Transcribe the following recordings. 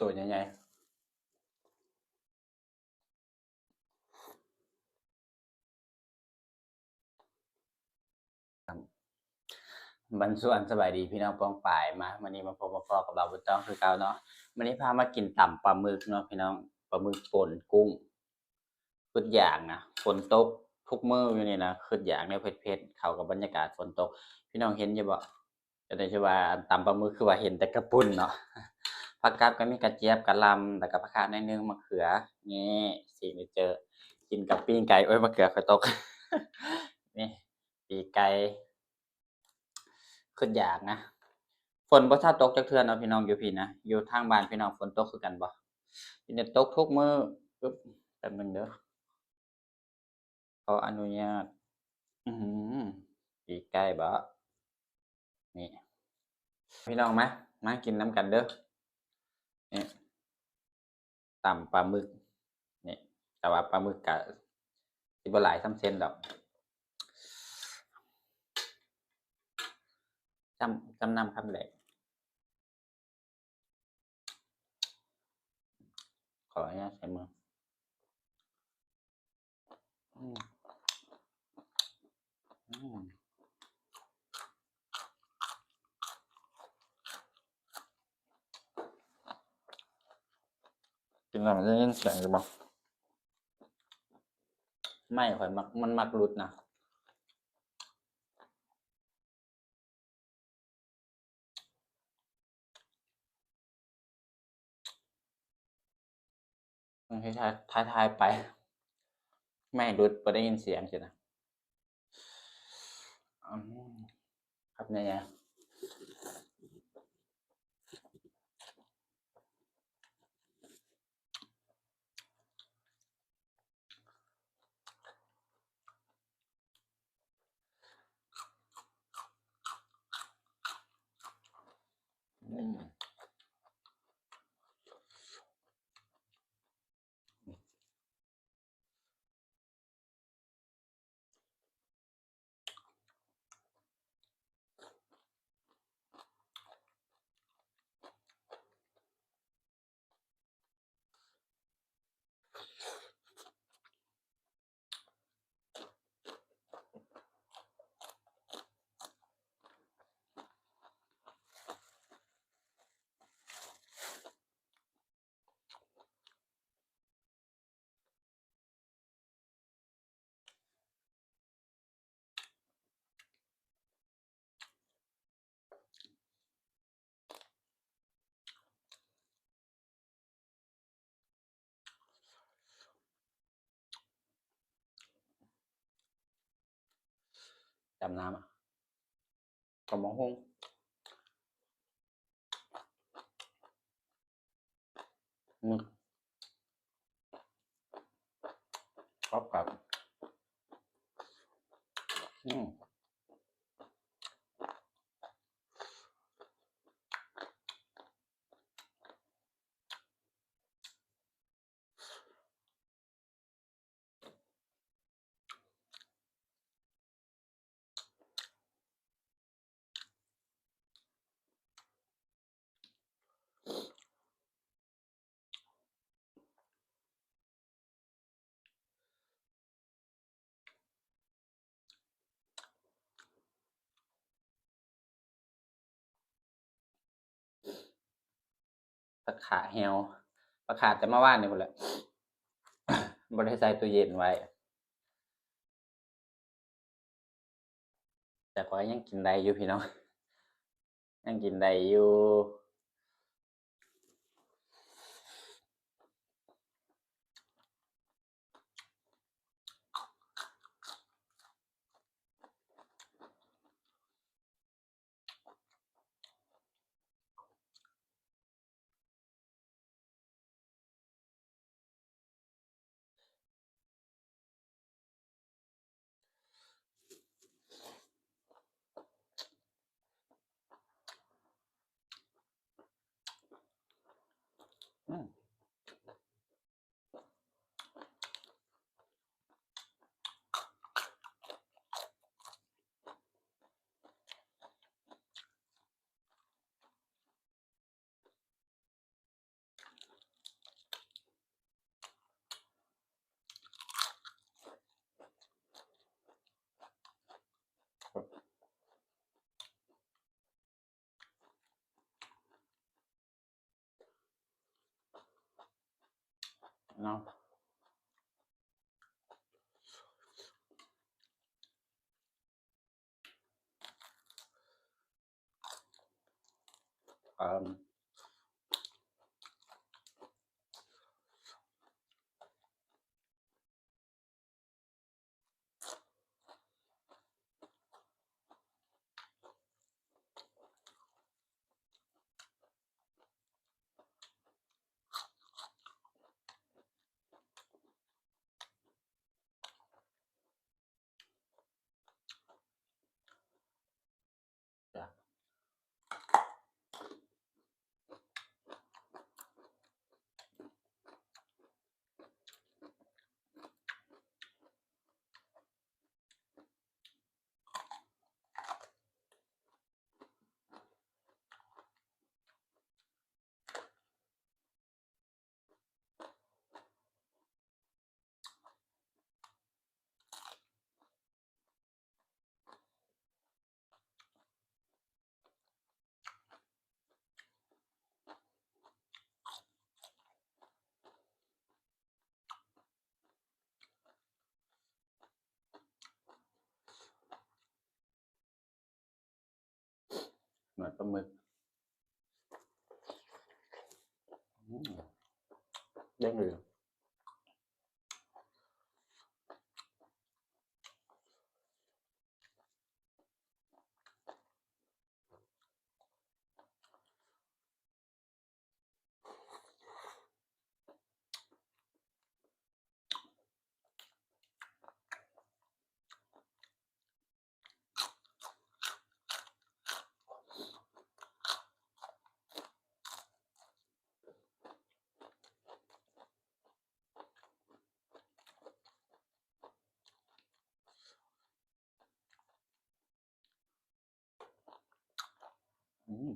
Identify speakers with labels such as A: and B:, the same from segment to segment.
A: ตัวใหญ่ๆบรรส่วนสบายดีพี่น้องปองป่ายมาวันนี้มาพบมาพอกับเราบุญต้องคือเก่าเนาะวันนี้พามากินต่ำปลาหมึกเนาะพี่น้องปลาหมึกป่นกุ้งคืดอย่างนะฝนตกทุกมื้ออยู่นี่นะคืดอย่างเนี่ยเผ็ดๆเข้ากับบรรยากาศฝนตกพี่น้องเห็นอยู่บ่จะได้ชื่อว่าต่ำปลาหมึกคือว่าเห็นแต่กระปุ่นเนาะผักกาดก็มีกระเจี๊ยบกะหล่ำแล้วก็ผักคะน้อยหนึงมะเขือนี่ซิกเนเจอร์กินกับปิ้งไก่โอ๊ยมะเขือค่อยตกนี่ปีกไก่คืดอยากนะฝนบ่ทันตกจักเทื่อเนาะพี่น้องอยู่พี่นะอยู่ทางบ้านพี่น้องฝนตกคือกันบ่สิได้ตกทุกมื้อปึ๊บแป๊บหนึ่งเด้อขออนุญาตอื้อฮือปีกไก่บ่นี่พี่น้องมากินนำกันเด้อนี่ตำปลาหมึกนี่แต่ว่าปลาหมึกก็สิบ่หลายส่ำเส้นดอกจำนำคำแรกขออนุญาตใช้มืออืมอืมกินแล้วมันจะยินเสียงอยู่บ่ไม่ข้อยมักมันมักหลุดนะบางทีทายๆไปไม่หลุดบ่ได้ยินเสียงซี้นะอืมครับเนี่ยอืมจำน้ำอะตำบักหุ่งหมึกกรอบๆผักขาแฮวผักขาแต่เมื่อวานนี่พุ่นแหละบ่ได้ใส่ตู้เย็นไว้แต่ก็ยังกินได้อยู่พี่น้องยังกินได้อยู่ เนาะเอ่อจ้ะเหมือนปลาหมึกเด้งเลยอืม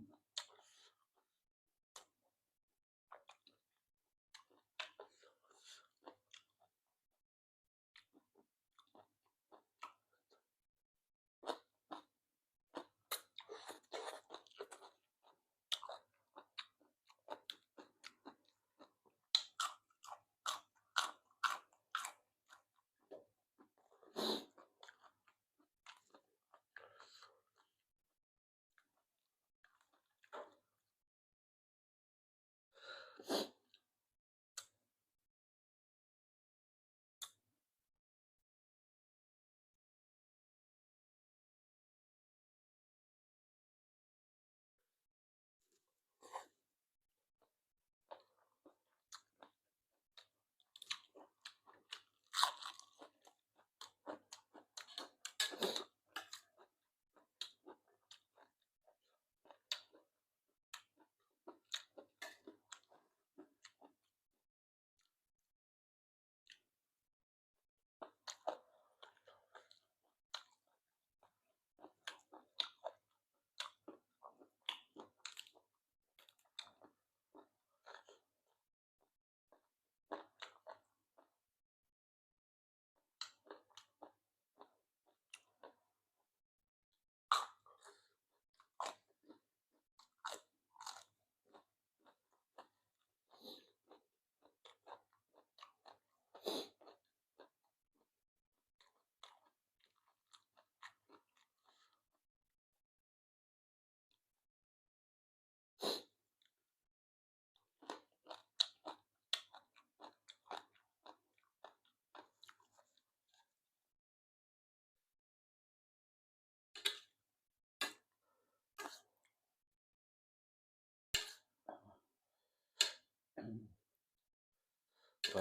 A: ไป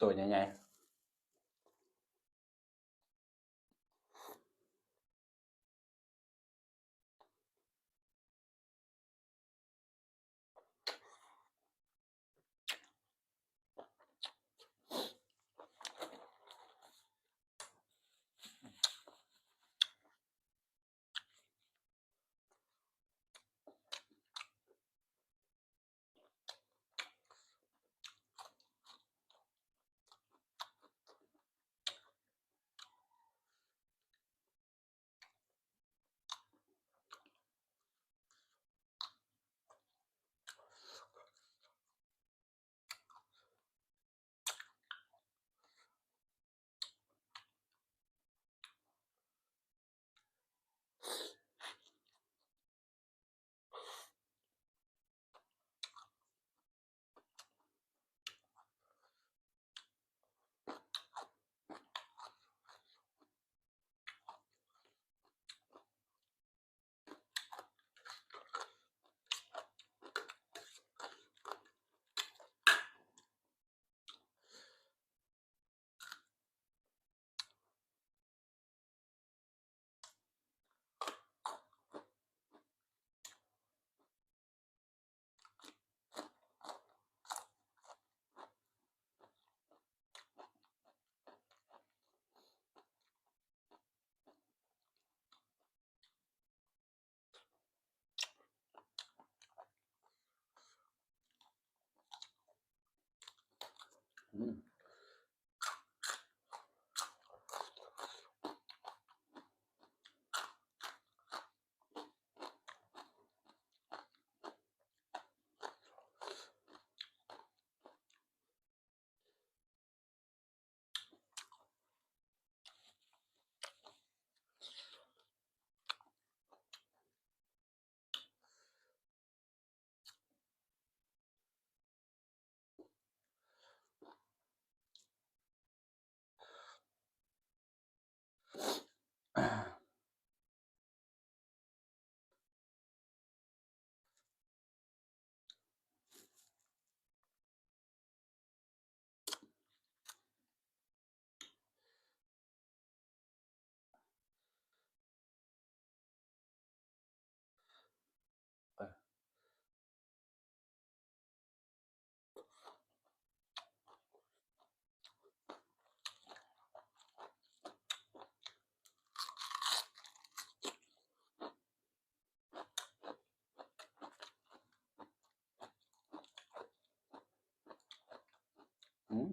A: ตัวใหญ่ มอืม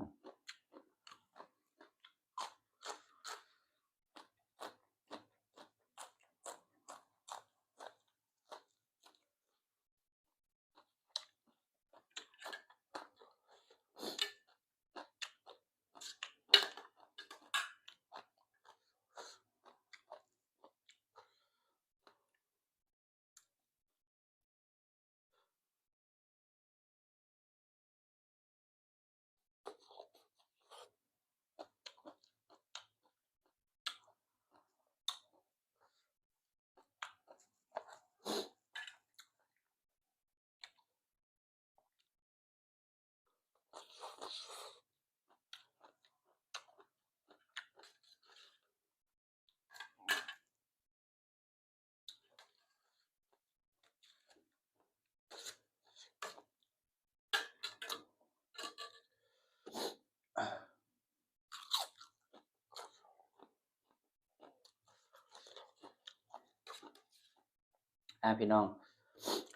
A: พี่น้อง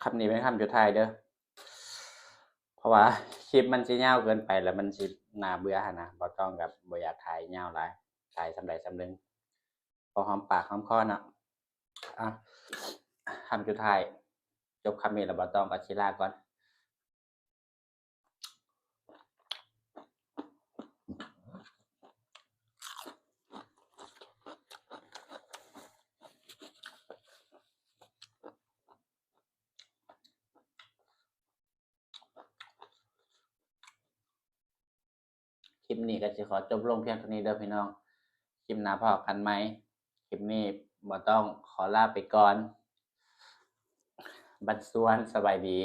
A: คำนี้เป็นคำสุดท้ายเด้อเพราะว่าคลิปมันสิยาวเกินไปแล้วมันสิน่าเบื่อหั่นนะบ่ต้องกับบ่อยากถ่ายยาวหลายถ่ายสำใดสำหนึ่งพอหอมปากหอมคอเนาะอ่ะคำสุดท้ายจบคำนี้แล้วบ่ต้องก็สิลาก่อนคลิปนี้ก็สิขอจบลงเพียงเท่านี้เด้อพี่น้องคลิปหน้าพอกันไหมคลิปนี้บ่ต้องขอลาไปก่อนบัดซวนสบายดี